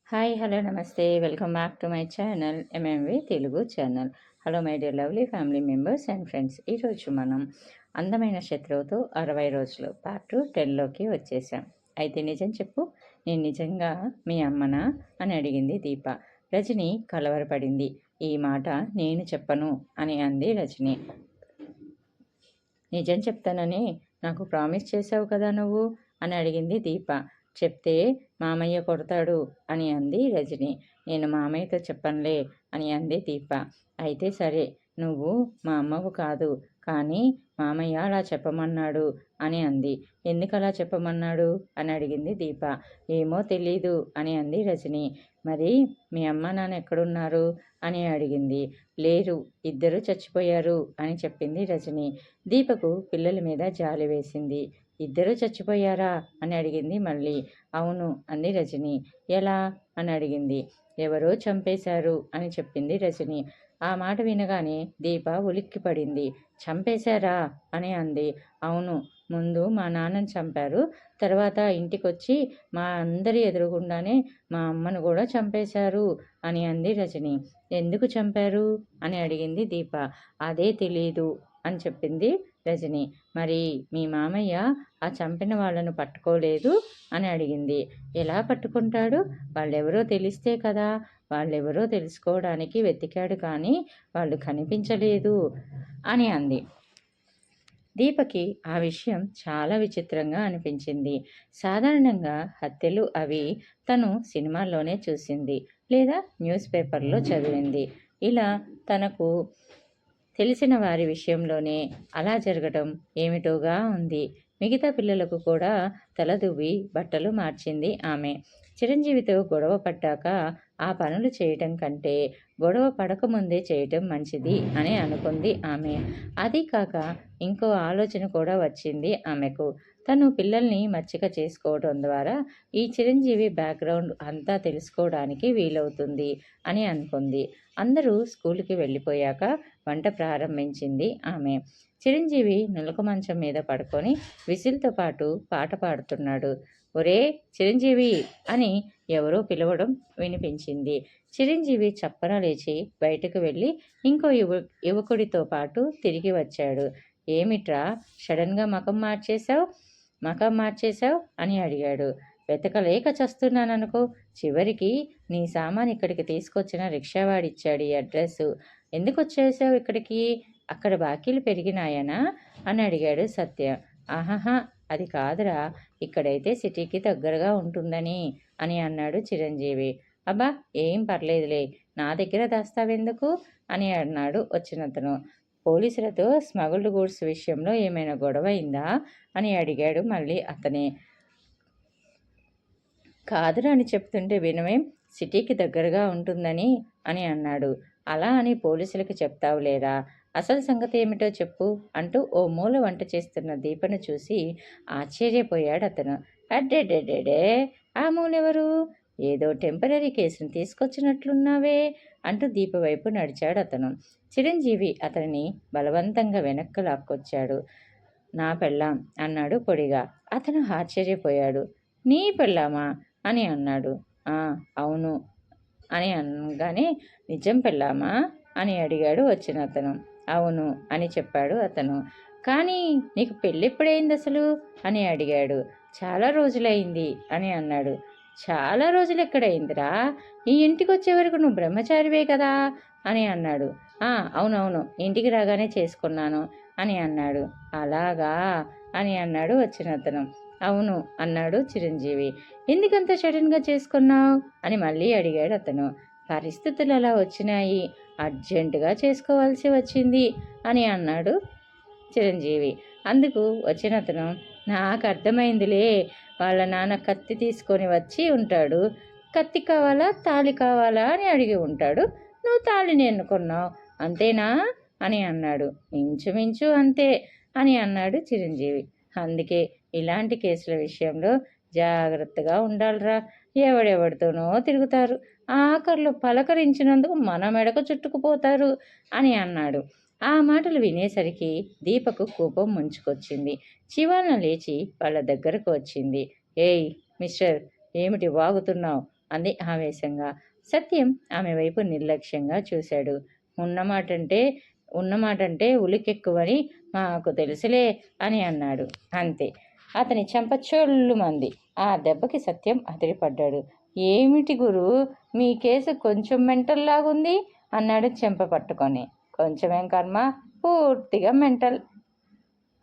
Hi hello నమస్తే welcome back to my channel MMV Telugu channel. Hello my dear lovely family members and friends. ఈరోజు మనం అందమైన శత్రువుతో 60 రోజులు part 10లోకి వచ్చేసాం. అయితే నిజం చెప్పు, నేను నిజంగా మీ అమ్మనా అని అడిగింది దీప. రజని కలవరపడింది. ఈ మాట నేను చెప్పను అని అంది రజని. నిజం చెప్తానని నాకు ప్రామిస్ చేసావు కదా నువ్వు అని అడిగింది దీప. చెప్తే మామయ్య కొడతాడు అని అంది రజని. నేను మామయ్యతో చెప్పనులే అని అంది దీప. అయితే సరే, నువ్వు మా అమ్మవు కాదు, కానీ మామయ్య అలా చెప్పమన్నాడు అని అంది. ఎందుకు అలా చెప్పమన్నాడు అని అడిగింది దీప. ఏమో తెలీదు అని అంది రజని. మరి మీ అమ్మ నాన్న ఎక్కడున్నారు అని అడిగింది. లేరు, ఇద్దరు చచ్చిపోయారు అని చెప్పింది రజని. దీపకు పిల్లల మీద జాలి వేసింది. ఇద్దరూ చచ్చిపోయారా అని అడిగింది మళ్ళీ. అవును అంది రజని. ఎలా అని అడిగింది. ఎవరో చంపేశారు అని చెప్పింది రజని. ఆ మాట వినగానే దీప ఉలిక్కిపడింది. చంపేశారా అని అంది. అవును, ముందు మా నాన్నని చంపారు, తర్వాత ఇంటికొచ్చి మా అందరి ఎదురుగుండానే మా అమ్మను కూడా చంపేశారు అని అంది రజని. ఎందుకు చంపారు అని అడిగింది దీప. అదే తెలీదు అని చెప్పింది రజని. మరి మీ మామయ్య ఆ చంపిన వాళ్ళను పట్టుకోలేదు అని అడిగింది. ఎలా పట్టుకుంటాడు? వాళ్ళెవరో తెలిస్తే కదా. వాళ్ళెవరో తెలుసుకోవడానికి వెతికాడు, కానీ వాళ్ళు కనిపించలేదు అని అంది. దీపకి ఆ విషయం చాలా విచిత్రంగా అనిపించింది. సాధారణంగా హత్యలు అవి తను సినిమాల్లోనే చూసింది, లేదా న్యూస్ పేపర్లో చదివింది. ఇలా తనకు తెలిసిన వారి విషయంలోనే అలా జరగడం ఏమిటోగా ఉంది. మిగతా పిల్లలకు కూడా తలదువ్వి బట్టలు మార్చింది ఆమె. చిరంజీవితో గొడవ పడ్డాక ఆ పనులు చేయటం కంటే గొడవ పడకముందే చేయటం మంచిది అని అనుకుంది ఆమె. అది కాక ఇంకో ఆలోచన కూడా వచ్చింది ఆమెకు. తను పిల్లల్ని మచ్చిక చేసుకోవడం ద్వారా ఈ చిరంజీవి బ్యాక్గ్రౌండ్ అంతా తెలుసుకోవడానికి వీలవుతుంది అని అనుకుంది. అందరూ స్కూల్కి వెళ్ళిపోయాక వంట ప్రారంభించింది ఆమె. చిరంజీవి నులక మంచం మీద పడుకొని విసిల్తో పాటు పాట పాడుతున్నాడు. ఒరే చిరంజీవి అని ఎవరో పిలవడం వినిపించింది. చిరంజీవి చప్పన లేచి బయటకు వెళ్ళి ఇంకో యువకుడితో పాటు తిరిగి వచ్చాడు. ఏమిట్రా సడన్గా మకం మార్చేశావు అని అడిగాడు. వెతకలేక చస్తున్నాననుకో. చివరికి నీ సామాన్ ఇక్కడికి తీసుకొచ్చిన రిక్షావాడిచ్చాడు ఈ అడ్రస్సు. ఎందుకు వచ్చేసావు ఇక్కడికి? అక్కడ బాకీలు పెరిగినాయనా అని అడిగాడు సత్య. ఆహాహా, అది కాదురా, ఇక్కడైతే సిటీకి దగ్గరగా ఉంటుందని అని అన్నాడు చిరంజీవి. అబ్బా ఏం పర్లేదులే, నా దగ్గర దాస్తావెందుకు అని అన్నాడు వచ్చినతను. పోలీసులతో స్మగుల్డ్ గూడ్స్ విషయంలో ఏమైనా గొడవ అయిందా అని అడిగాడు మళ్ళీ అతనే. కాదురా అని చెప్తుంటే వినవేం, సిటీకి దగ్గరగా ఉంటుందని అని అన్నాడు. అలా అని పోలీసులకి చెప్తావులేరా, అసలు సంగతి ఏమిటో చెప్పు అంటూ ఓ మూల వంట చేస్తున్న దీపను చూసి ఆశ్చర్యపోయాడు అతను. అడ్డెడెడెడే, ఆ మూలెవరు? ఏదో టెంపరీ కేసును తీసుకొచ్చినట్లున్నావే అంటూ దీప వైపు నడిచాడు అతను. చిరంజీవి అతనిని బలవంతంగా వెనక్కు లాక్కొచ్చాడు. నా పెళ్ళాం అన్నాడు పొడిగా. అతను ఆశ్చర్యపోయాడు. నీ పెళ్ళామా అని అన్నాడు. అవును అని అనగానే, నిజం పెళ్ళామా అని అడిగాడు వచ్చిన అతను. అవును అని చెప్పాడు అతను. కానీ నీకు పెళ్ళెప్పుడైంది అసలు అని అడిగాడు. చాలా రోజులైంది అని అన్నాడు. చాలా రోజులు ఎక్కడైందిరా, ఈ ఇంటికి వచ్చే వరకు నువ్వు బ్రహ్మచారివే కదా అని అన్నాడు. అవునవును, ఇంటికి రాగానే చేసుకున్నాను అని అన్నాడు. అలాగా అని అన్నాడు వచ్చిన అతను. అవును అన్నాడు చిరంజీవి. ఎందుకంత సడన్గా చేసుకున్నావు అని మళ్ళీ అడిగాడు అతను. పరిస్థితులు అలా వచ్చినాయి, అర్జెంటుగా చేసుకోవాల్సి వచ్చింది అని అన్నాడు చిరంజీవి. అందుకు వచ్చిన అతను, నాకు అర్థమైందిలే, వాళ్ళ నాన్న కత్తి తీసుకొని వచ్చి ఉంటాడు. కత్తి కావాలా తాళి కావాలా అని అడిగి ఉంటాడు. నువ్వు తాళిని ఎన్నుకున్నావు అంతేనా అని అన్నాడు. ఇంచుమించు అంతే అని అన్నాడు చిరంజీవి. అందుకే ఇలాంటి కేసుల విషయంలో జాగ్రత్తగా ఉండాలిరా. ఎవడెవడితోనో తిరుగుతారు, ఆఖర్లో పలకరించినందుకు మన మెడకు చుట్టుకుపోతారు అని అన్నాడు. ఆ మాటలు వినేసరికి దీపకు కోపం ముంచుకొచ్చింది. చివాలన లేచి వాళ్ళ దగ్గరకు వచ్చింది. ఏయ్ మిస్టర్, ఏమిటి వాగుతున్నావు అంది ఆవేశంగా. సత్యం ఆమె వైపు నిర్లక్ష్యంగా చూశాడు. ఉన్నమాటంటే ఉన్నమాటంటే ఉలికెక్కువని మాకు తెలుసులే అని అన్నాడు. అంతే. అతని చెంప చొల్లుమంది. ఆ దెబ్బకి సత్యం అదిరిపడ్డాడు. ఏమిటి గురు, మీ కేసు కొంచెం మెంటల్లాగుంది అన్నాడు చెంప పట్టుకొని. కొంచెమేం కర్మ, పూర్తిగా మెంటల్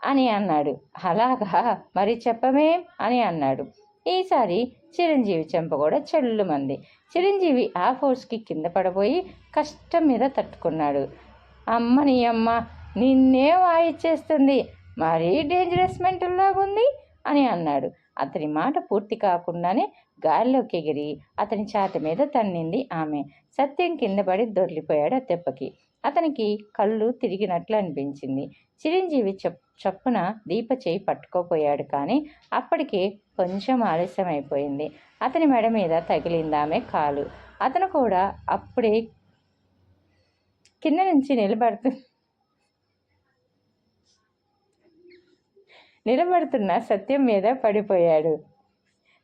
అని అన్నాడు. అలాగా, మరి చెప్పమేం అని అన్నాడు. ఈసారి చిరంజీవి చెంప కూడా చెల్లుమంది. చిరంజీవి ఆ ఫోర్స్కి కింద పడబోయి కష్టం మీద తట్టుకున్నాడు. అమ్మ నీ అమ్మ, నిన్నే వాయిచ్చేస్తుంది, మరీ డేంజరస్ మెంటల్లాగుంది అని అన్నాడు. అతని మాట పూర్తి కాకుండానే గాల్లోకి ఎగిరి అతని ఛాతి మీద తన్నింది ఆమె. సత్యం కింద పడి దొర్లిపోయాడు ఆ దెబ్బకి. అతనికి కళ్ళు తిరిగినట్లు అనిపించింది. చిరంజీవి చప్పున దీప చేయి పట్టుకోపోయాడు. కానీ అప్పటికే కొంచెం ఆలస్యం అయిపోయింది. అతని మెడ మీద తగిలింది ఆమె కాలు. అతను కూడా అప్పుడే కింద నుంచి నిలబడుతున్న సత్యం మీద పడిపోయాడు.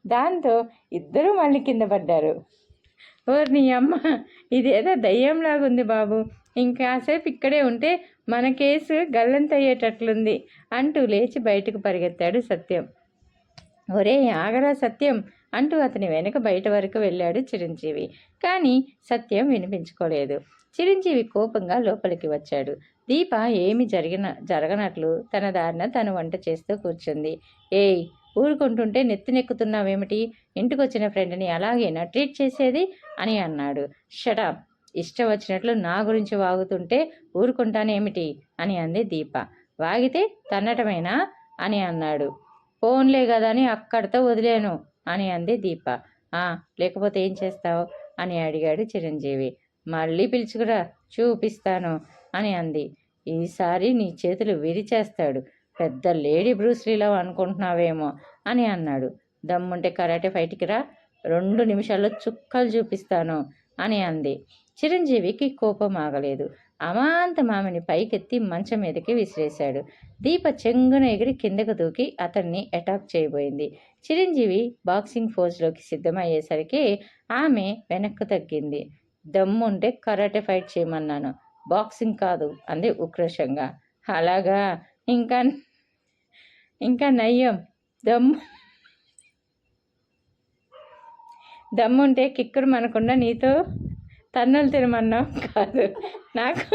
దాంతో ఇద్దరూ మళ్ళీ కింద పడ్డారు. ఓర్ని అమ్మ, ఇదేదో దయ్యంలాగుంది బాబు, ఇంకాసేపు ఇక్కడే ఉంటే మన కేసు గల్లంతయ్యేటట్లుంది అంటూ లేచి బయటకు పరిగెత్తాడు సత్యం. ఒరే ఆగరా సత్యం అంటూ అతని వెనుక బయట వరకు వెళ్ళాడు చిరంజీవి. కానీ సత్యం వినిపించుకోలేదు. చిరంజీవి కోపంగా లోపలికి వచ్చాడు. దీప ఏమి జరగనట్లు తన దారిన తను వంట చేస్తూ కూర్చుంది. ఏయ్, ఊరుకుంటుంటే నెత్తినెక్కుతున్నావేమిటి? ఇంటికొచ్చిన ఫ్రెండ్ని అలాగేనా ట్రీట్ చేసేది అని అన్నాడు. షటప్, ఇష్టం వచ్చినట్లు నా గురించి వాగుతుంటే ఊరుకుంటానేమిటి అని అంది దీప. వాగితే తన్నటమేనా అని అన్నాడు. ఫోన్లే కదా అని అక్కడితో వదిలేను అని అంది దీప. లేకపోతే ఏం చేస్తావు అని అడిగాడు చిరంజీవి. మళ్ళీ పిలుచుకురా, చూపిస్తాను అని అంది. ఈసారి నీ చేతులు విరిచేస్తాడు, పెద్ద లేడీ బ్రూస్లీలో అనుకుంటున్నావేమో అని అన్నాడు. దమ్ముంటే కరాటే ఫైట్కి రా, 2 నిమిషాల్లో చుక్కలు చూపిస్తాను అని అంది. చిరంజీవికి కోపం ఆగలేదు. అమాంతం ఆమెని పైకెత్తి మంచం మీదకి విసిరేశాడు. దీప చెంగున ఎగిరి కిందకు దూకి అతన్ని అటాక్ చేయబోయింది. చిరంజీవి బాక్సింగ్ ఫోజ్లోకి సిద్ధమయ్యేసరికి ఆమె వెనక్కు తగ్గింది. దమ్ముంటే కరాటే ఫైట్ చేయమన్నాను, బాక్సింగ్ కాదు అంది ఉక్రోషంగా. అలాగా, ఇంకా ఇంకా నయ్యం, దమ్ముంటే కిక్కురు మనకుండా నీతో తన్నులు తినమన్నావు కాదు, నాకు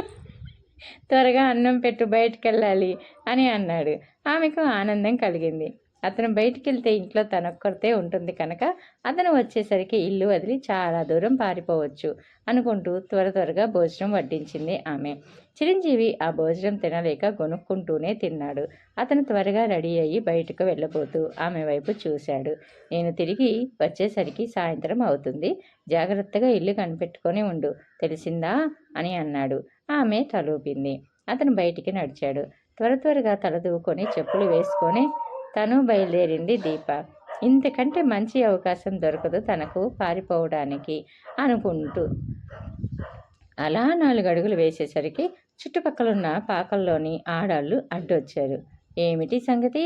త్వరగా అన్నం పెట్టు, బయటికెళ్ళాలి అని అన్నాడు. ఆమెకు ఆనందం కలిగింది. అతను బయటికి వెళ్తే ఇంట్లో తనొక్కరితే ఉంటుంది కనుక అతను వచ్చేసరికి ఇల్లు వదిలి చాలా దూరం పారిపోవచ్చు అనుకుంటూ త్వరగా భోజనం వడ్డించింది ఆమె. చిరంజీవి ఆ భోజనం తినలేక గొనుక్కుంటూనే తిన్నాడు. అతను త్వరగా రెడీ అయ్యి బయటకు వెళ్ళబోతూ ఆమె వైపు చూశాడు. నేను తిరిగి వచ్చేసరికి సాయంత్రం అవుతుంది, జాగ్రత్తగా ఇల్లు కనిపెట్టుకొని ఉండు, తెలిసిందా అని అన్నాడు. ఆమె తలూపింది. అతను బయటికి నడిచాడు. త్వరగా తల దూకొని చెప్పులు వేసుకొని తను బయలుదేరింది దీప. ఇంతకంటే మంచి అవకాశం దొరకదు తనకు పారిపోవడానికి అనుకుంటూ అలా 4 అడుగులు వేసేసరికి చుట్టుపక్కలున్న పాకల్లోని ఆడాళ్ళు అడ్డొచ్చారు. ఏమిటి సంగతి,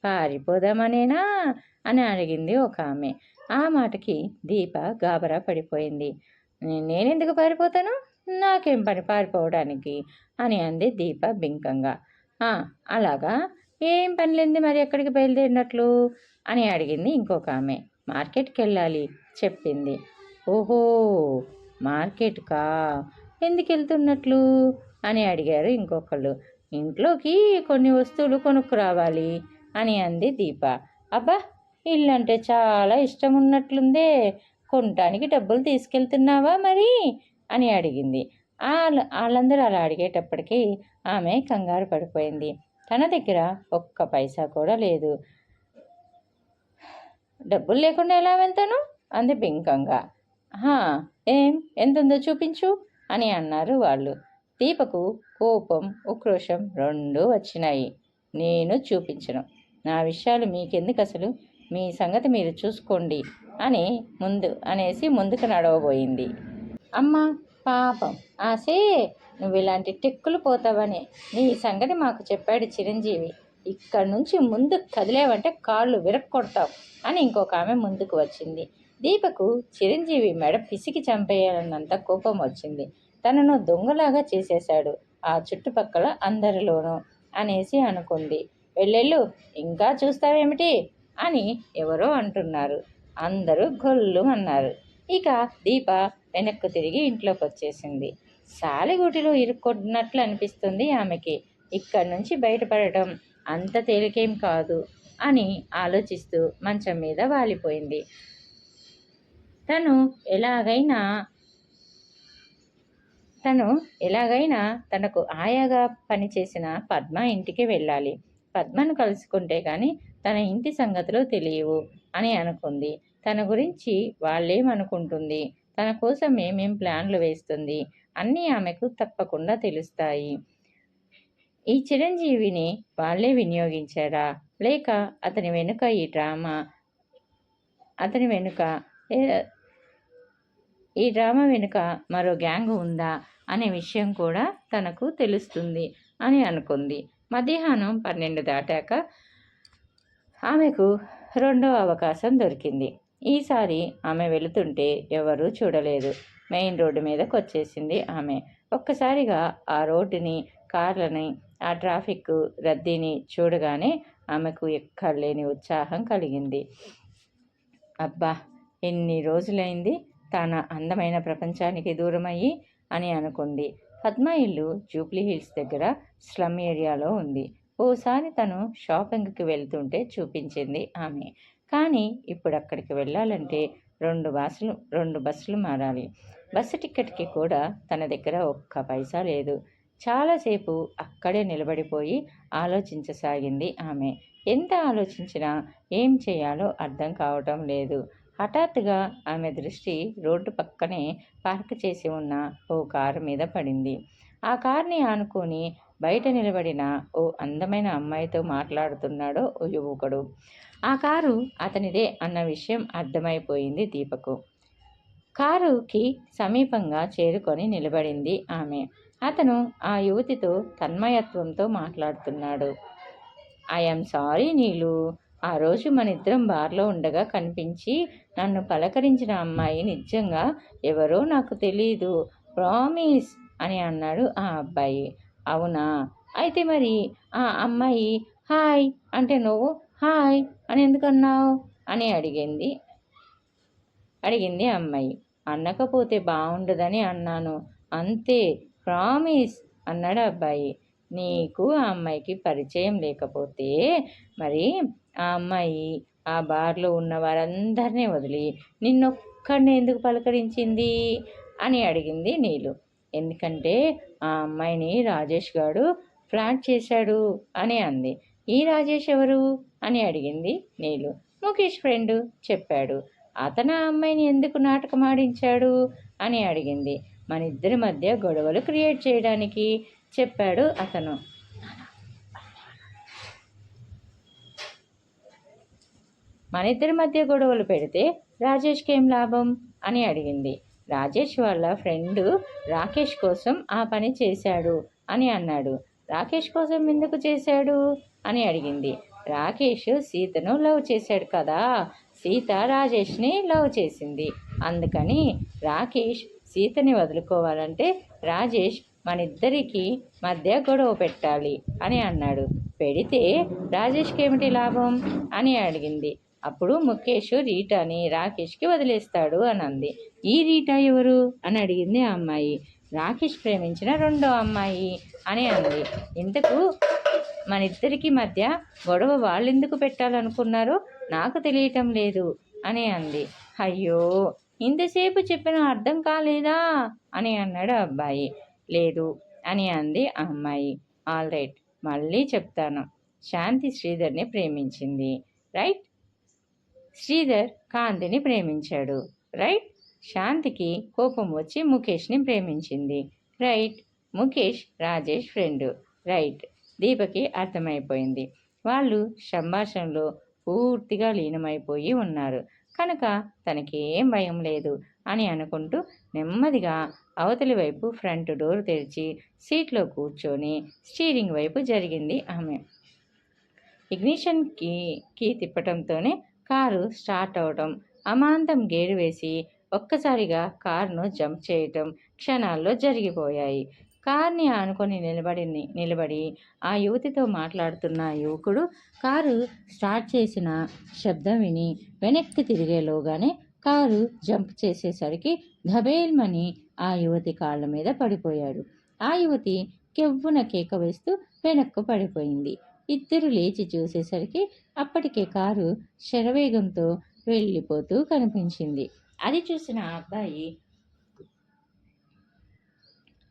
పారిపోదామనేనా అని అడిగింది ఒక ఆమె. ఆ మాటకి దీప గాబరా పడిపోయింది. నేనెందుకు పారిపోతాను, నాకేం పని పారిపోవడానికి అని అంది దీప బింకంగా. అలాగా, ఏం పనిలేంది మరి ఎక్కడికి బయలుదేరినట్లు అని అడిగింది ఇంకొక ఆమె. మార్కెట్కి వెళ్ళాలి చెప్పింది. ఓహో, మార్కెట్కా, ఎందుకు వెళ్తున్నట్లు అని అడిగారు ఇంకొకళ్ళు. ఇంట్లోకి కొన్ని వస్తువులు కొనుక్కురావాలి అని అంది దీప. అబ్బా, ఇల్లంటే చాలా ఇష్టం ఉన్నట్లుందే, కొనటానికి డబ్బులు తీసుకెళ్తున్నావా మరి అని అడిగింది. వాళ్ళందరూ అలా అడిగేటప్పటికీ ఆమె కంగారు పడిపోయింది. తన దగ్గర ఒక్క పైసా కూడా లేదు. డబ్బులు లేకుండా ఎలా వెళ్తాను అంది బింకంగా. ఎంతుందో చూపించు అని అన్నారు వాళ్ళు. దీపకు కోపం, ఉక్రోషం 2 వచ్చినాయి. నేను చూపించను, నా విషయాలు మీకెందుకు, అసలు మీ సంగతి మీరు చూసుకోండి అనేసి ముందుకు నడవబోయింది. అమ్మ పాపం ఆసే, నువ్వు ఇలాంటి టెక్కులు పోతావని నీ సంగతి మాకు చెప్పాడు చిరంజీవి. ఇక్కడి నుంచి ముందుకు కదిలేవంటే కాళ్ళు విరక్కొడతావు అని ఇంకొక ఆమె ముందుకు వచ్చింది. దీపకు చిరంజీవి మెడ పిసికి చంపేయాలన్నంత కోపం వచ్చింది. తనను దొంగలాగా చేసేశాడు ఆ చుట్టుపక్కల అందరిలోనూ అనేసి అనుకుంది. వెళ్ళెళ్ళు, ఇంకా చూస్తావేమిటి అని ఎవరో అంటున్నారు. అందరూ గొల్లు అన్నారు. ఇక దీప వెనక్కు తిరిగి ఇంట్లోకి వచ్చేసింది. సాలెగూటిలో ఇరుక్కొన్నట్లు అనిపిస్తుంది ఆమెకి. ఇక్కడి నుంచి బయటపడటం అంత తేలికేం కాదు అని ఆలోచిస్తూ మంచం మీద వాలిపోయింది. తను ఎలాగైనా తనకు ఆయాగా పనిచేసిన పద్మ ఇంటికి వెళ్ళాలి. పద్మను కలుసుకుంటే కానీ తన ఇంటి సంగతులు తెలియవు అని అనుకుంది. తన గురించి వాళ్ళేమనుకుంటుంది, తన కోసం ఏమేం ప్లాన్లు వేస్తుంది అన్నీ ఆమెకు తప్పకుండా తెలుస్తాయి. ఈ చిరంజీవిని వాళ్ళే వినియోగించారా, లేక అతని వెనుక ఈ డ్రామా వెనుక మరో గ్యాంగ్ ఉందా అనే విషయం కూడా తనకు తెలుస్తుంది అని అనుకుంది. మధ్యాహ్నం 12 దాటాక ఆమెకు రెండో అవకాశం దొరికింది. ఈసారి ఆమె వెళుతుంటే ఎవరూ చూడలేదు. మెయిన్ రోడ్డు మీదకి వచ్చేసింది ఆమె. ఒక్కసారిగా ఆ రోడ్డుని, కార్లని, ఆ ట్రాఫిక్ రద్దీని చూడగానే ఆమెకు ఎక్కడలేని ఉత్సాహం కలిగింది. అబ్బా, ఎన్ని రోజులైంది తన అందమైన ప్రపంచానికి దూరమయ్యి అని అనుకుంది. పద్మ ఇల్లు జూబ్లీ హిల్స్ దగ్గర స్లమ్ ఏరియాలో ఉంది. ఓసారి తను షాపింగ్కి వెళ్తుంటే చూపించింది ఆమె. కానీ ఇప్పుడు అక్కడికి వెళ్ళాలంటే రెండు బస్సులు మారాలి. బస్సు టికెట్కి కూడా తన దగ్గర ఒక్క పైసా లేదు. చాలాసేపు అక్కడే నిలబడిపోయి ఆలోచించసాగింది ఆమె. ఎంత ఆలోచించినా ఏం చేయాలో అర్థం కావటం లేదు. హఠాత్తుగా ఆమె దృష్టి రోడ్డు పక్కనే పార్క్ చేసి ఉన్న ఓ కారు మీద పడింది. ఆ కార్ని ఆనుకొని బయట నిలబడిన ఓ అందమైన అమ్మాయితో మాట్లాడుతున్నాడో ఓ యువకుడు. ఆ కారు అతనిదే అన్న విషయం అర్థమైపోయింది దీపకు. కారుకి సమీపంగా చేరుకొని నిలబడింది ఆమె. అతను ఆ యువతితో తన్మయత్వంతో మాట్లాడుతున్నాడు. ఐఎమ్ సారీ నీలు, ఆ రోజు మనిద్దరం బార్లో ఉండగా కనిపించి నన్ను పలకరించిన అమ్మాయి నిజంగా ఎవరో నాకు తెలీదు, ప్రామిస్ అని అన్నాడు ఆ అబ్బాయి. అవునా, అయితే మరి ఆ అమ్మాయి హాయ్ అంటే నువ్వు హాయ్ అని ఎందుకన్నావు అని అడిగింది అమ్మాయి. అనకపోతే బాగుండదని అన్నాను అంతే, ప్రామిస్ అన్నాడు అబ్బాయి. నీకు ఆ అమ్మాయికి పరిచయం లేకపోతే మరి ఆ అమ్మాయి ఆ బార్లో ఉన్న వారందరినీ వదిలి నిన్నొక్కడిని ఎందుకు పలకరించింది అని అడిగింది నీలు. ఎందుకంటే ఆ అమ్మాయిని రాజేష్ గారు ఫ్లాట్ చేశాడు అని అంది. ఈ రాజేష్ ఎవరు అని అడిగింది నీలు. ముఖేష్ ఫ్రెండ్ చెప్పాడు. అతను ఆ అమ్మాయిని ఎందుకు నాటకం ఆడించాడు అని అడిగింది. మన ఇద్దరి మధ్య గొడవలు క్రియేట్ చేయడానికి చెప్పాడు అతను. మన ఇద్దరి మధ్య గొడవలు పెడితే రాజేష్కి ఏం లాభం అని అడిగింది. రాజేష్ వాళ్ళ ఫ్రెండ్ రాకేష్ కోసం ఆ పని చేశాడు అని అన్నాడు. రాకేష్ కోసం ఎందుకు చేశాడు అని అడిగింది. రాకేష్ సీతను లవ్ చేశాడు కదా, సీత రాజేష్ని లవ్ చేసింది. అందుకని రాకేష్ సీతని వదులుకోవాలంటే రాజేష్ మనిద్దరికి మధ్య గొడవ పెట్టాలి అని అన్నాడు. పెడితే రాజేష్కి ఏమిటి లాభం అని అడిగింది. అప్పుడు ముఖేష్ రీటాని రాకేష్కి వదిలేస్తాడు అని అంది. ఈ రీటా ఎవరు అని అడిగింది ఆ అమ్మాయి. రాకేష్ ప్రేమించిన రెండో అమ్మాయి అని అంది. ఇంతకు మన ఇద్దరికి మధ్య గొడవ వాళ్ళెందుకు పెట్టాలనుకున్నారో నాకు తెలియటం లేదు అని అంది. అయ్యో, ఇంతసేపు చెప్పిన అర్థం కాలేదా అని అన్నాడు అబ్బాయి. లేదు అని అంది ఆ అమ్మాయి. ఆల్ రైట్, మళ్ళీ చెప్తాను. శాంతి శ్రీధర్ని ప్రేమించింది, రైట్? శ్రీధర్ కాంతిని ప్రేమించాడు, రైట్? శాంతికి కోపం వచ్చి ముఖేష్ని ప్రేమించింది, right? Mukesh Rajesh friend, right? దీపకి అర్థమైపోయింది. వాళ్ళు సంభాషణలో పూర్తిగా లీనమైపోయి ఉన్నారు కనుక తనకి ఏం భయం లేదు అని అనుకుంటూ నెమ్మదిగా అవతలి వైపు ఫ్రంట్ డోర్ తెరిచి సీట్లో కూర్చొని స్టీరింగ్ వైపు జరిగింది ఆమె. ఇగ్నిషన్ కీ తిప్పటంతోనే కారు స్టార్ట్ అవడం అమాంతం గేరు వేసి ఒక్కసారిగా కారును జంప్ చేయటం క్షణాల్లో జరిగిపోయాయి. కార్ని ఆనుకొని నిలబడి ఆ యువతితో మాట్లాడుతున్న యువకుడు కారు స్టార్ట్ చేసిన శబ్దం విని వెనక్కి తిరిగేలోగానే కారు జంప్ చేసేసరికి ధబేల్మని ఆ యువతి కాళ్ళ మీద పడిపోయాడు. ఆ యువతి కెవ్వున కేక వేస్తూ వెనక్కు పడిపోయింది. ఇద్దరు లేచి చూసేసరికి అప్పటికే కారు శరవేగంతో వెళ్ళిపోతూ కనిపించింది. అది చూసిన ఆ అబ్బాయి,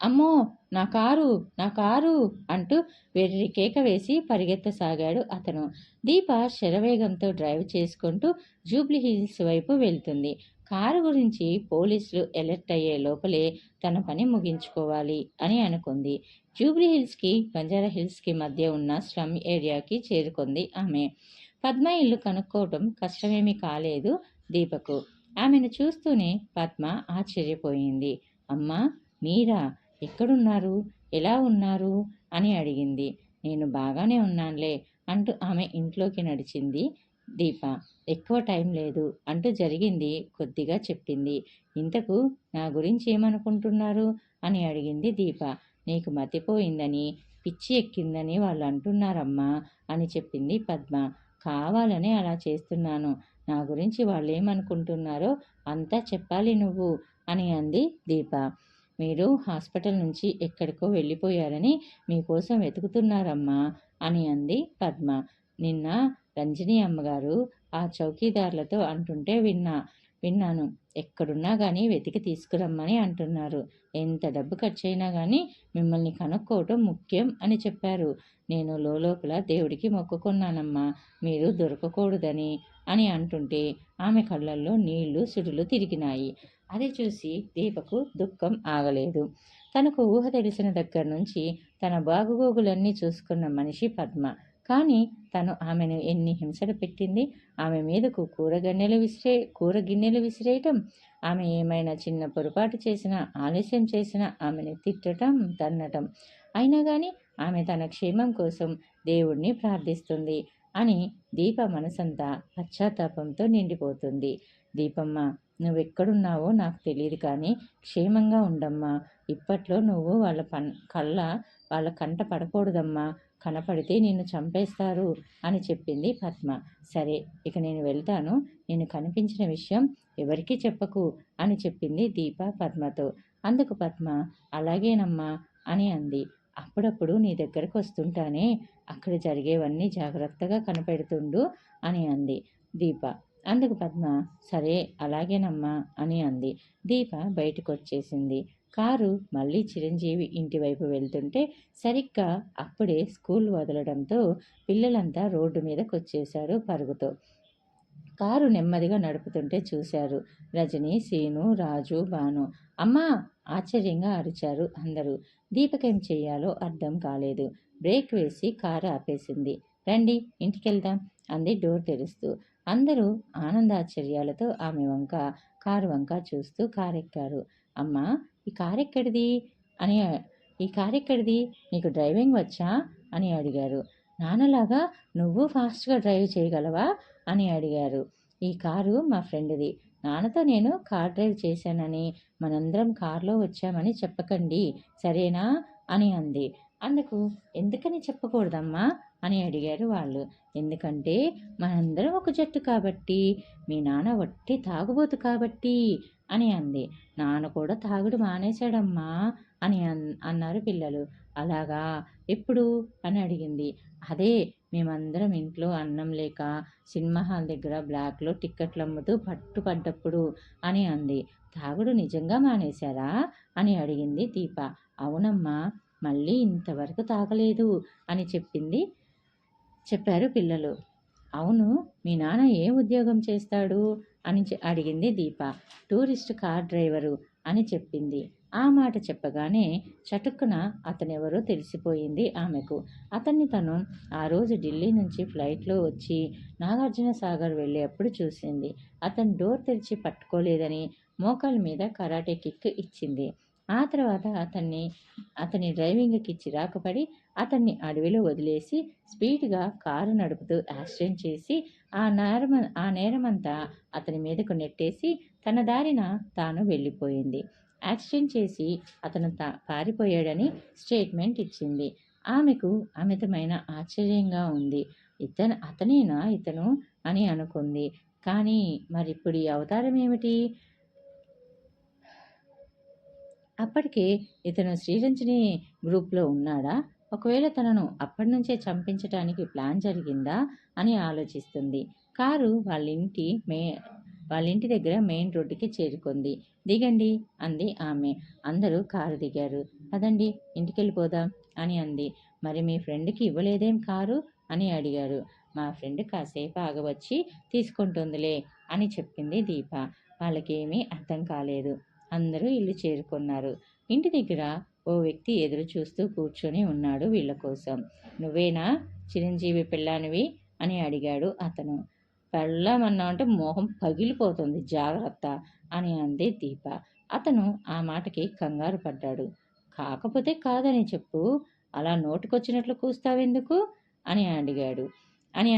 అమ్మో, నా కారు, నా కారు అంటూ వెర్రి కేక వేసి పరిగెత్తసాగాడు అతను. దీప శరవేగంతో డ్రైవ్ చేసుకుంటూ జూబ్లీహిల్స్ వైపు వెళ్తుంది. కారు గురించి పోలీసులు ఎలర్ట్ అయ్యే లోపలే తన పని ముగించుకోవాలి అని అనుకుంది. జూబ్లీహిల్స్కి బంజారాహిల్స్కి మధ్య ఉన్న స్లమ్ ఏరియాకి చేరుకుంది ఆమె. పద్మ ఇల్లు కనుక్కోవటం కష్టమేమీ కాలేదు దీపకు. ఆమెను చూస్తూనే పద్మ ఆశ్చర్యపోయింది. అమ్మా, మీరా? ఎక్కడున్నారు? ఎలా ఉన్నారు? అని అడిగింది. నేను బాగానే ఉన్నానులే అంటూ ఆమె ఇంట్లోకి నడిచింది దీప. ఎక్కువ టైం లేదు అంటూ జరిగింది కొద్దిగా చెప్పింది. ఇంతకు నా గురించి ఏమనుకుంటున్నారు అని అడిగింది దీప. నీకు మతిపోయిందని, పిచ్చి ఎక్కిందని వాళ్ళు అంటున్నారమ్మా అని చెప్పింది పద్మ. కావాలని అలా చేస్తున్నాను. నా గురించి వాళ్ళు ఏమనుకుంటున్నారో అంతా చెప్పాలి నువ్వు అని అంది దీప. మీరు హాస్పిటల్ నుంచి ఎక్కడికో వెళ్ళిపోయారని మీకోసం వెతుకుతున్నారమ్మా అని అంది పద్మ. నిన్న రంజని అమ్మగారు ఆ చౌకీదార్లతో అంటుంటే విన్నాను. ఎక్కడున్నా కానీ వెతికి తీసుకురమ్మని అంటున్నారు. ఎంత డబ్బు ఖర్చయినా కానీ మిమ్మల్ని కనుక్కోవటం ముఖ్యం అని చెప్పారు. నేను లోపల దేవుడికి మొక్కుకున్నానమ్మా, మీరు దొరకకూడదని అని అంటుంటే ఆమె కళ్ళల్లో నీళ్లు సుడులు తిరిగినాయి. అది చూసి దీపకు దుఃఖం ఆగలేదు. తనకు ఊహ తెలిసిన దగ్గర నుంచి తన బాగుగోగులన్నీ చూసుకున్న మనిషి పద్మ. కానీ తను ఆమెను ఎన్ని హింసలు పెట్టింది. ఆమె మీదకు కూర గిన్నెలు విసిరేయటం, ఆమె ఏమైనా చిన్న పొరపాటు చేసినా, ఆలస్యం చేసినా ఆమెను తిట్టడం, తన్నటం. అయినా కానీ ఆమె తన క్షేమం కోసం దేవుణ్ణి ప్రార్థిస్తుంది అని దీప మనసంతా పశ్చాత్తాపంతో నిండిపోతుంది. దీపమ్మ, నువ్వెక్కడున్నావో నాకు తెలియదు కానీ క్షేమంగా ఉండమ్మా. ఇప్పట్లో నువ్వు వాళ్ళ కంట పడకూడదమ్మా. కనపడితే నిన్ను చంపేస్తారు అని చెప్పింది పద్మ. సరే, ఇక నేను వెళ్తాను. నేను కనిపించిన విషయం ఎవరికీ చెప్పకు అని చెప్పింది దీప పద్మతో. అందుకు పద్మ అలాగేనమ్మా అని అంది. అప్పుడప్పుడు నీ దగ్గరకు వస్తుంటానే, అక్కడ జరిగేవన్నీ జాగ్రత్తగా కనిపెడుతుండు అని అంది దీప. అందుకు పద్మ సరే అలాగేనమ్మా అని అంది. దీప బయటకు వచ్చేసింది. కారు మళ్ళీ చిరంజీవి ఇంటి వైపు వెళ్తుంటే సరిగ్గా అప్పుడే స్కూల్ వదలడంతో పిల్లలంతా రోడ్డు మీదకి వచ్చేశారు పరుగుతో. కారు నెమ్మదిగా నడుపుతుంటే చూశారు రజని, సీను, రాజు, భాను. అమ్మా, ఆశ్చర్యంగా అరిచారు అందరూ. దీపకేం చెయ్యాలో అర్థం కాలేదు. బ్రేక్ వేసి కారు ఆపేసింది. రండి, ఇంటికెళ్దాం అంది డోర్ తెరుస్తూ. అందరూ ఆనందాశ్చర్యాలతో ఆమె వంక, కారు వంక చూస్తూ కారెక్కారు. అమ్మా, ఈ కారెక్కడిది అని ఈ కారెక్కడిది నీకు డ్రైవింగ్ వచ్చా అని అడిగారు. నాన్నలాగా నువ్వు ఫాస్ట్గా డ్రైవ్ చేయగలవా అని అడిగారు. ఈ కారు మా ఫ్రెండ్ది. నాన్నతో నేను కార్ డ్రైవ్ చేశానని, మనందరం కారులో వచ్చామని చెప్పకండి, సరేనా అని అంది. అందుకు ఎందుకని చెప్పకూడదమ్మా అని అడిగారు వాళ్ళు. ఎందుకంటే మనందరం ఒక జట్టు కాబట్టి, మీ నాన్న వట్టి తాగుబోతు కాబట్టి అని అంది. నాన్న కూడా తాగుడు మానేశాడమ్మా అని అన్నారు పిల్లలు. అలాగా, ఎప్పుడు అని అడిగింది. అదే, మేమందరం ఇంట్లో అన్నం లేక సినిమా హాల్ దగ్గర బ్లాక్లో టిక్కెట్లు అమ్ముతూ పట్టుపడ్డప్పుడు అని అంది. తాగుడు నిజంగా మానేశారా అని అడిగింది దీప. అవునమ్మా, మళ్ళీ ఇంతవరకు తాగలేదు అని చెప్పారు పిల్లలు. అవును, మీ నాన్న ఏ ఉద్యోగం చేస్తాడు అని అడిగింది దీప. టూరిస్ట్ కార్ డ్రైవరు అని చెప్పింది. ఆ మాట చెప్పగానే చటుక్కున అతనెవరో తెలిసిపోయింది ఆమెకు. అతన్ని తను ఆ రోజు ఢిల్లీ నుంచి ఫ్లైట్లో వచ్చి నాగార్జున సాగర్ వెళ్ళేప్పుడు చూసింది. అతను డోర్ తెరిచి పట్టుకోలేదని మోకాల మీద కరాటే కిక్ ఇచ్చింది. ఆ తర్వాత అతని డ్రైవింగ్కి చిరాకు పడి అతన్ని అడవిలో వదిలేసి స్పీడ్గా కారు నడుపుతూ యాక్సిడెంట్ చేసి ఆ నేరమంతా అతని మీదకు నెట్టేసి తన దారిన తాను వెళ్ళిపోయింది. యాక్సిడెంట్ చేసి అతను పారిపోయాడని స్టేట్మెంట్ ఇచ్చింది. ఆమెకు అమితమైన ఆశ్చర్యంగా ఉంది. అతనేనా ఇతను అని అనుకుంది. కానీ మరిప్పుడు ఈ అవతారం ఏమిటి? అప్పటికే ఇతను శ్రీరంజని గ్రూప్లో ఉన్నాడా? ఒకవేళ తనను అప్పటి నుంచే చంపించటానికి ప్లాన్ జరిగిందా అని ఆలోచిస్తుంది. కారు వాళ్ళ ఇంటి దగ్గర మెయిన్ రోడ్డుకి చేరుకుంది. దిగండి అంది ఆమె. అందరూ కారు దిగారు. పదండి ఇంటికెళ్ళిపోదాం అని అంది. మరి మీ ఫ్రెండ్కి ఇవ్వలేదేం కారు అని అడిగారు. మా ఫ్రెండ్ కాసేపు ఆగవచ్చి తీసుకుంటుందిలే అని చెప్పింది దీప. వాళ్ళకేమీ అర్థం కాలేదు. అందరూ ఇల్లు చేరుకున్నారు. ఇంటి దగ్గర ఓ వ్యక్తి ఎదురు చూస్తూ కూర్చొని ఉన్నాడు వీళ్ళ కోసం. నువ్వేనా చిరంజీవి పెళ్ళానివి అని అడిగాడు అతను. పెళ్ళామన్నా అంటే మొహం పగిలిపోతుంది, జాగ్రత్త అని అంది దీప. అతను ఆ మాటకి కంగారు పడ్డాడు. కాకపోతే కాదని చెప్పు, అలా నోటికొచ్చినట్లు కూస్తావెందుకు అని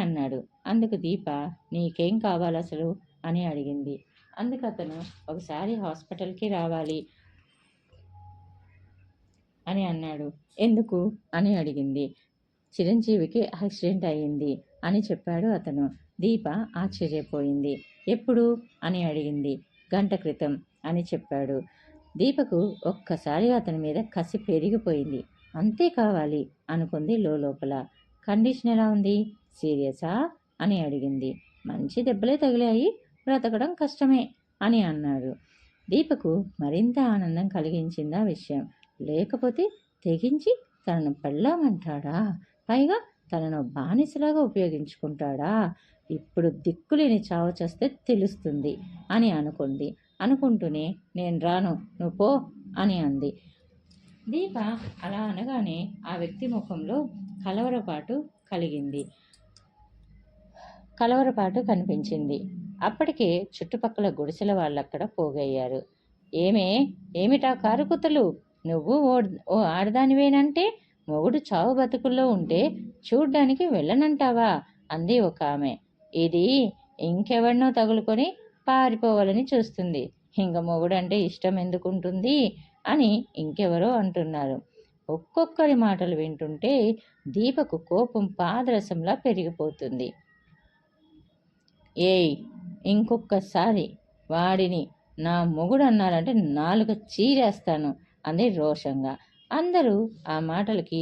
అన్నాడు. అందుకు దీప, నీకేం కావాలి అసలు అని అడిగింది. అందుకు అతను, ఒకసారి హాస్పిటల్కి రావాలి అని అన్నాడు. ఎందుకు అని అడిగింది. చిరంజీవికి యాక్సిడెంట్ అయ్యింది అని చెప్పాడు అతను. దీప ఆశ్చర్యపోయింది. ఎప్పుడు అని అడిగింది. గంట క్రితం అని చెప్పాడు. దీపకు ఒక్కసారిగా అతని మీద కసి పెరిగిపోయింది. అంతే కావాలి అనుకుంది లోపల. కండిషన్ ఎలా ఉంది? సీరియసా అని అడిగింది. మంచి దెబ్బలే తగిలాయి, బ్రతకడం కష్టమే అని అన్నాడు. దీపకు మరింత ఆనందం కలిగించిందా విషయం. లేకపోతే తెగించి తనను పెళ్ళామంటాడా? పైగా తనను బానిసలాగా ఉపయోగించుకుంటాడా? ఇప్పుడు దిక్కులేని చావు చేస్తే తెలుస్తుంది అని అనుకుంది. అనుకుంటూనే, నేను రాను, నువ్వు పో అని అంది. దీప అలా అనగానే ఆ వ్యక్తి ముఖంలో కలవరపాటు కనిపించింది. అప్పటికే చుట్టుపక్కల గుడిసెల వాళ్ళక్కడ పోగయ్యారు. ఏమిటా కారుకుతలు? నువ్వు ఓ ఆడదానివేనంటే మొగుడు చావు బతుకుల్లో ఉంటే చూడ్డానికి వెళ్ళనంటావా అంది ఒక ఆమె. ఇది ఇంకెవరినో తగులుకొని పారిపోవాలని చూస్తుంది. ఇంక మొగుడంటే ఇష్టం ఎందుకుంటుంది అని ఇంకెవరో అంటున్నారు. ఒక్కొక్కరి మాటలు వింటుంటే దీపకు కోపం పాదరసంలా పెరిగిపోతుంది. ఏయ్, ఇంకొక్కసారి వాడిని నా మొగుడు అన్నారంటే నాలుక చీరేస్తాను అంది రోషంగా. అందరూ ఆ మాటలకి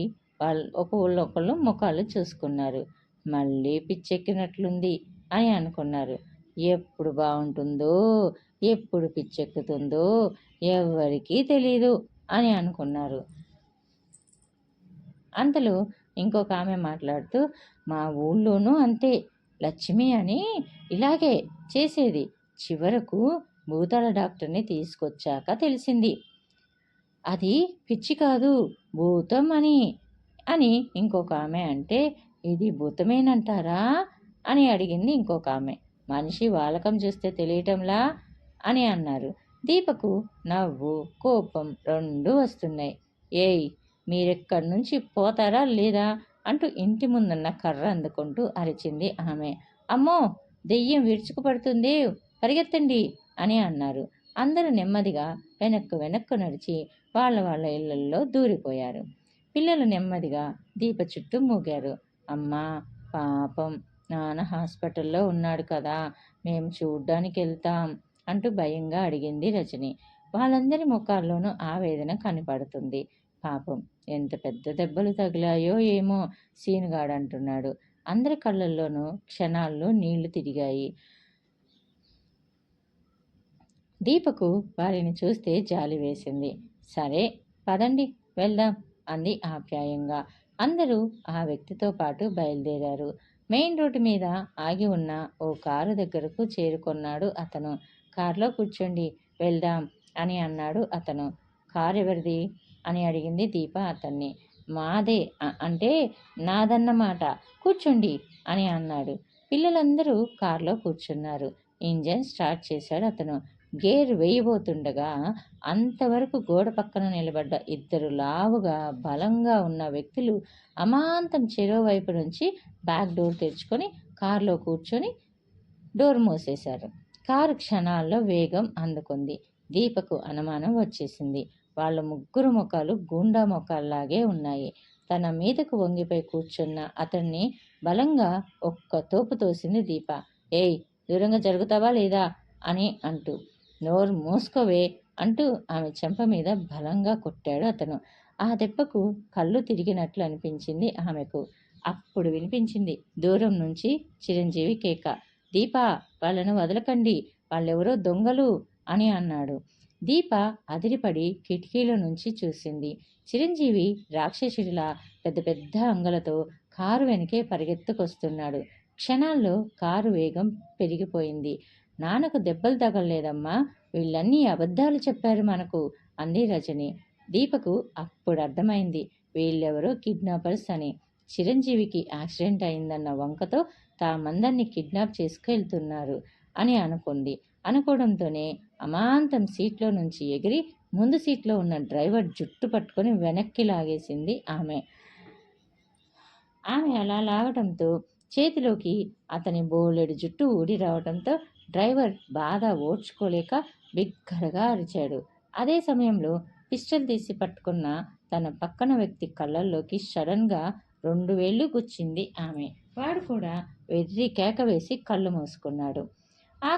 ఒకళ్ళు ముఖాలు చూసుకున్నారు. మళ్ళీ పిచ్చెక్కినట్లుంది అని అనుకున్నారు. ఎప్పుడు బాగుంటుందో, ఎప్పుడు పిచ్చెక్కుతుందో ఎవరికీ తెలీదు అని అనుకున్నారు. అంతలో ఇంకొక ఆమె మాట్లాడుతూ, మా ఊళ్ళోనూ అంతే, లక్ష్మి అని ఇలాగే చేసేది. చివరకు భూతాల డాక్టర్ని తీసుకొచ్చాక తెలిసింది అది పిచ్చి కాదు, భూతం అని ఇంకొక ఆమె అంటే, ఇది భూతమేనంటారా అని అడిగింది ఇంకొక ఆమె. మనిషి వాలకం చూస్తే తెలియటంలా అని అన్నారు. దీపకు నవ్వు, కోపం రెండూ వస్తున్నాయి. ఏయ్, మీరెక్కడి నుంచి పోతారా లేదా అంటూ ఇంటి ముందున్న కర్ర అందుకుంటూ అరిచింది ఆమె. అమ్మో, దెయ్యం విరుచుకుపడుతుంది, పరిగెత్తండి అని అన్నారు. అందరూ నెమ్మదిగా వెనక్కు నడిచి వాళ్ళ ఇళ్లల్లో దూరిపోయారు. పిల్లలు నెమ్మదిగా దీప చుట్టూ మూగారు. అమ్మా, పాపం నాన్న హాస్పిటల్లో ఉన్నాడు కదా, మేము చూడ్డానికి వెళ్తాం అంటూ భయంగా అడిగింది రజని. వాళ్ళందరి ముఖాల్లోనూ ఆవేదన కనపడుతుంది. పాపం ఎంత పెద్ద దెబ్బలు తగిలాయో ఏమో సీనుగాడంటున్నాడు. అందరి కళ్ళల్లోనూ క్షణాల్లో నీళ్లు తిరిగాయి. దీపకు వారిని చూస్తే జాలి వేసింది. సరే పదండి వెళ్దాం అంది ఆప్యాయంగా. అందరూ ఆ వ్యక్తితో పాటు బయలుదేరారు. మెయిన్ రోడ్డు మీద ఆగి ఉన్న ఓ కారు దగ్గరకు చేరుకున్నాడు అతను. కారులో కూర్చోండి, వెళ్దాం అని అన్నాడు అతను. కారు ఎవరిది అని అడిగింది దీప అతన్ని. మాదే అంటే నాదన్నమాట, కూర్చోండి అని అన్నాడు. పిల్లలందరూ కారులో కూర్చున్నారు. ఇంజన్ స్టార్ట్ చేశాడు అతను. గేర్ వేయబోతుండగా అంతవరకు గోడ పక్కన నిలబడ్డ ఇద్దరు లావుగా బలంగా ఉన్న వ్యక్తులు అమాంతం చెరోవైపు నుంచి బ్యాక్ డోర్ తెరుచుకొని కారులో కూర్చొని డోర్ మూసేశారు. కారు క్షణాల్లో వేగం అందుకుంది. దీపకు అనుమానం వచ్చేసింది. వాళ్ళ ముగ్గురు ముఖాలు గూండా ముఖాల్లాగే ఉన్నాయి. తన మీదకు వంగిపోయి కూర్చున్న అతన్ని బలంగా ఒక్క తోపు తోసింది దీప. ఏయ్, దూరంగా జరుగుతావా లేదా అని అంటూ. నోరు మూసుకోవే అంటూ ఆమె చెంప మీద బలంగా కొట్టాడు అతను. ఆ దెబ్బకు కళ్ళు తిరిగినట్లు అనిపించింది ఆమెకు. అప్పుడు వినిపించింది దూరం నుంచి చిరంజీవి కేక. దీపా, వాళ్ళను వదలకండి, వాళ్ళెవరో దొంగలు అని అన్నాడు. దీప అదిరిపడి కిటికీలో నుంచి చూసింది. చిరంజీవి రాక్షసుడిలా పెద్ద పెద్ద అంగలతో కారు వెనకే పరిగెత్తుకొస్తున్నాడు. క్షణాల్లో కారు వేగం పెరిగిపోయింది. నాన్నకు దెబ్బలు తగలలేదమ్మా, వీళ్ళన్నీ అబద్ధాలు చెప్పారు మనకు అంది రజని. దీపకు అప్పుడు అర్థమైంది వీళ్ళెవరో కిడ్నాపర్స్ అని. చిరంజీవికి యాక్సిడెంట్ అయిందన్న వంకతో తామందరినీ కిడ్నాప్ చేసుకెళ్తున్నారు అని అనుకుంది. అనుకోవడంతోనే అమాంతం సీట్లో నుంచి ఎగిరి ముందు సీట్లో ఉన్న డ్రైవర్ జుట్టు పట్టుకొని వెనక్కి లాగేసింది ఆమె. అలా లాగటంతో చేతిలోకి అతని బోలెడు జుట్టు ఊడి రావడంతో డ్రైవర్ బాధ ఓడ్చుకోలేక బిగ్గరగా అరిచాడు. అదే సమయంలో పిస్టల్ తీసి పట్టుకున్న తన పక్కన వ్యక్తి కళ్ళల్లోకి సడన్గా 2 వేళ్లు గుచ్చింది ఆమె. వాడు కూడా వెర్రి కేక వేసి కళ్ళు మూసుకున్నాడు. ఆ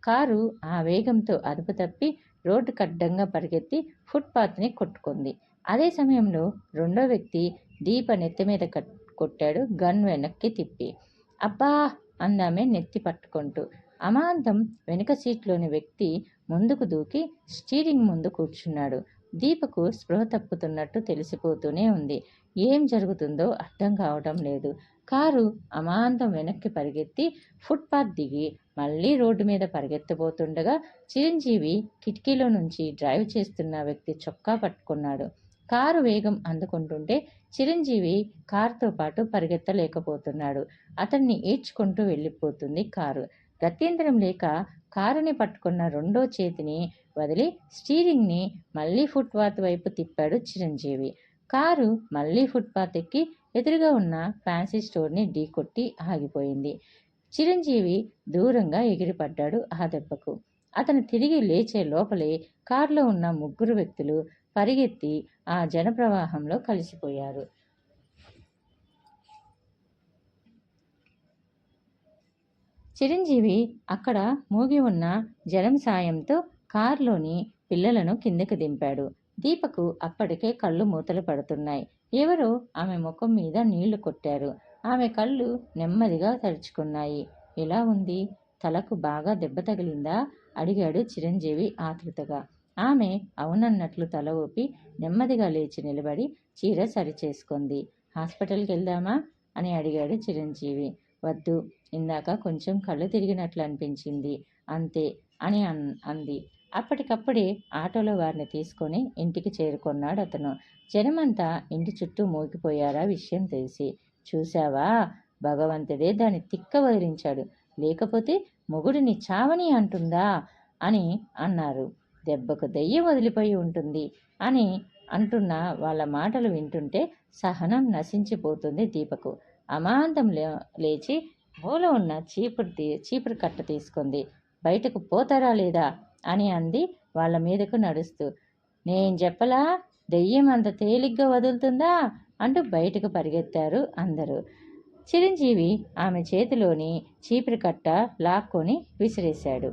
కారు ఆ వేగంతో అదుపు తప్పి రోడ్డుకు అడ్డంగా పరిగెత్తి ఫుట్పాత్ని కొట్టుకుంది. అదే సమయంలో రెండో వ్యక్తి దీప నెత్తి మీద కొట్టాడు, గన్ వెనక్కి తిప్పి. అబ్బా అందామె నెత్తి పట్టుకుంటూ. అమాంతం వెనుక సీట్లోని వ్యక్తి ముందుకు దూకి స్టీరింగ్ ముందు కూర్చున్నాడు. దీపకు స్పృహ తప్పుతున్నట్టు తెలిసిపోతూనే ఉంది. ఏం జరుగుతుందో అర్థం కావటం లేదు. కారు అమాంతం వెనక్కి పరిగెత్తి ఫుట్పాత్ దిగి మళ్ళీ రోడ్డు మీద పరిగెత్తబోతుండగా చిరంజీవి కిటికీలో నుంచి డ్రైవ్ చేస్తున్న వ్యక్తి చొక్కా పట్టుకున్నాడు. కారు వేగం అందుకుంటుంటే చిరంజీవి కారుతో పాటు పరిగెత్తలేకపోతున్నాడు. అతన్ని ఈడ్చుకుంటూ వెళ్ళిపోతుంది కారు. గత్యంతరం లేక కారుని పట్టుకున్న రెండో చేతిని వదిలి స్టీరింగ్ని మళ్ళీ ఫుట్పాత్ వైపు తిప్పాడు చిరంజీవి. కారు మళ్ళీ ఫుట్పాత్ ఎక్కి ఎదురుగా ఉన్న ఫ్యాన్సీ స్టోర్ని ఢీకొట్టి ఆగిపోయింది. చిరంజీవి దూరంగా ఎగిరిపడ్డాడు ఆ దెబ్బకు. అతను తిరిగి లేచే లోపలే కారులో ఉన్న ముగ్గురు వ్యక్తులు పరిగెత్తి ఆ జనప్రవాహంలో కలిసిపోయారు. చిరంజీవి అక్కడ మూగి ఉన్న జనం సాయంతో కారులోని పిల్లలను కిందకి దింపాడు. దీపకు అప్పటికే కళ్ళు మూతలు పడుతున్నాయి. ఎవరో ఆమె ముఖం మీద నీళ్లు కొట్టారు. ఆమె కళ్ళు నెమ్మదిగా తెరుచుకున్నాయి. ఎలా ఉంది? తలకు బాగా దెబ్బ తగిలిందా? అడిగాడు చిరంజీవి ఆతృతగా. ఆమె అవునన్నట్లు తల ఊపి నెమ్మదిగా లేచి నిలబడి చీర సరిచేసుకుంది. హాస్పిటల్కి వెళ్దామా అని అడిగాడు చిరంజీవి. వద్దు, ఇందాక కొంచెం కళ్ళు తిరిగినట్లు అనిపించింది అంతే అని అంది. అప్పటికప్పుడే ఆటోలో వారిని తీసుకొని ఇంటికి చేరుకున్నాడు అతను. జనమంతా ఇంటి చుట్టూ మోగిపోయారా విషయం తెలిసి. చూశావా, భగవంతుడే దాన్ని తిక్క వదిలించాడు, లేకపోతే మొగుడిని చావని అంటుందా అని అన్నారు. దెబ్బకు దెయ్యం వదిలిపోయి ఉంటుంది అని అంటున్న వాళ్ళ మాటలు వింటుంటే సహనం నశించిపోతుంది దీపకు. అమాంతం లేచి మూల ఉన్న చీపురు కట్ట తీసుకుంది. బయటకు పోతారా లేదా అని అంది వాళ్ళ మీదకు నడుస్తూ. నేను చెప్పలా, దెయ్యం అంత తేలిగ్గా వదులుతుందా అంటూ బయటకు పరిగెత్తారు అందరూ. చిరంజీవి ఆమె చేతిలోని చీపురు కట్ట లాక్కొని విసిరేశాడు.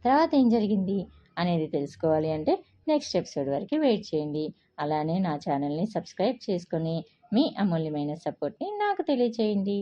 తర్వాత ఏం జరిగింది అనేది తెలుసుకోవాలి అంటే నెక్స్ట్ ఎపిసోడ్ వరకు వెయిట్ చేయండి. అలానే నా ఛానల్ని సబ్స్క్రైబ్ చేసుకొని మీ అమూల్యమైన సపోర్ట్ని నాకు తెలియచేయండి.